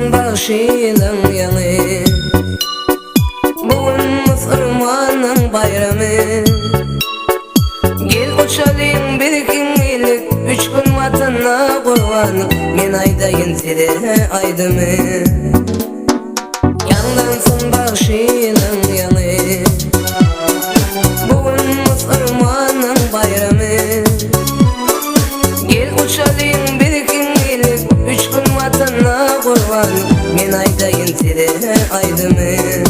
Yandansın başının yanı, bugün Müslümanın bayramı. Gel uçalayım bir ikincilik, 3 gün vatana kurbanım. Men aydayın sire aydımı. Yandansın başının yanı, bugün Müslümanın bayramı. Gel uçalayım bir ikincilik, 3 gün vatana kurbanım. Men aydayın sire aydımı.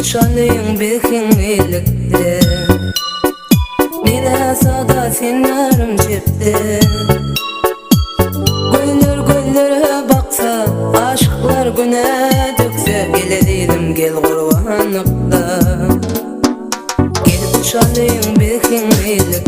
Uçalayım bir kimlikte, bir sada sinarım cepte. Güller güllere baksa, aşklar güne dökse, gelediydim gel kurbanlıkta. Gel uçalayım bir kimlikte,